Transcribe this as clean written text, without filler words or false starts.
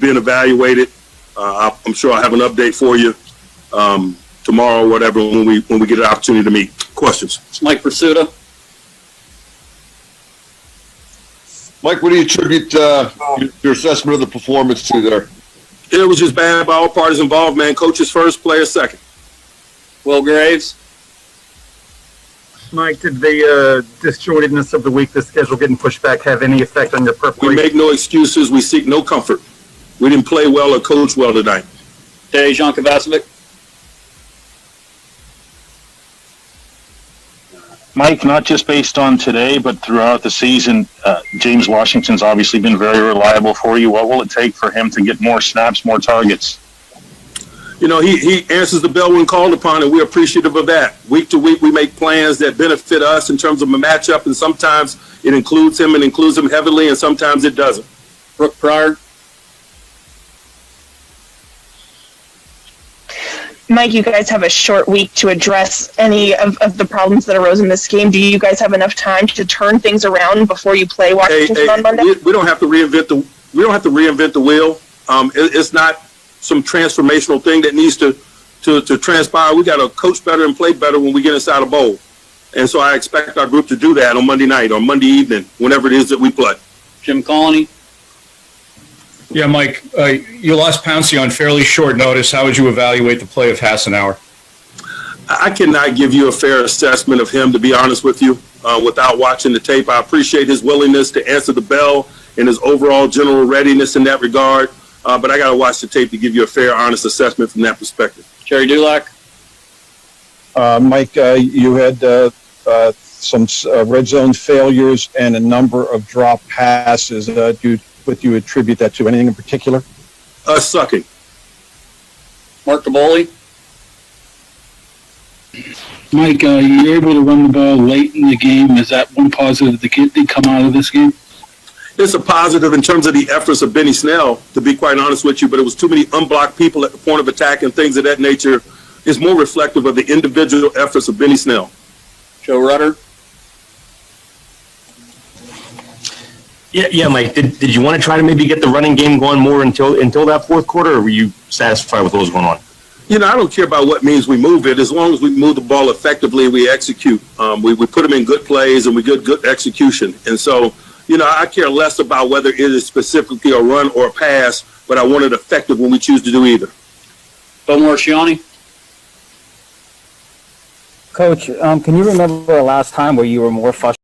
being evaluated. I'm sure I'll have an update for you tomorrow or whatever when we get an opportunity to meet. Questions? Mike Pursuta. Mike, what do you attribute your assessment of the performance to there? It was just bad by all parties involved, man. Coaches first, players second. Will Graves. Mike, did the disjointedness of the week, the schedule getting pushed back, have any effect on your We preparation? make no excuses. We seek no comfort. We didn't play well or coach well tonight. Dejan Kovacevic. Mike, not just based on today, but throughout the season, James Washington's obviously been very reliable for you. What will it take for him to get more snaps, more targets? You know, he answers the bell when called upon, and we're appreciative of that. Week to week, we make plans that benefit us in terms of a matchup, and sometimes it includes him and includes him heavily, and sometimes it doesn't. Brooke Pryor. Mike, you guys have a short week to address any of the problems that arose in this game. Do you guys have enough time to turn things around before you play Washington on Monday? We don't have to reinvent the wheel. It's not some transformational thing that needs to transpire. We got to coach better and play better when we get inside a bowl. And so I expect our group to do that on Monday night or Monday evening, whenever it is that we play. Jim Colony. Yeah, Mike, you lost Pouncey on fairly short notice. How would you evaluate the play of Hassenauer? I cannot give you a fair assessment of him, to be honest with you, without watching the tape. I appreciate his willingness to answer the bell and his overall general readiness in that regard. But I got to watch the tape to give you a fair, honest assessment from that perspective. Jerry Dulac. Mike, you had some red zone failures and a number of drop passes. What do you attribute that to? Anything in particular? Us sucking. Mark DeBoli. Mike, you're able to run the ball late in the game. Is that one positive that did come out of this game? It's a positive in terms of the efforts of Benny Snell, to be quite honest with you, but it was too many unblocked people at the point of attack and things of that nature. It's more reflective of the individual efforts of Benny Snell. Joe Rudder. Yeah, Mike, did you want to try to maybe get the running game going more until that fourth quarter, or were you satisfied with what was going on? You know, I don't care about what means we move it. As long as we move the ball effectively, we execute. We put them in good plays and we get good execution. And so, you know, I care less about whether it is specifically a run or a pass, but I want it effective when we choose to do either. Bill Marciani. Coach, can you remember the last time where you were more frustrated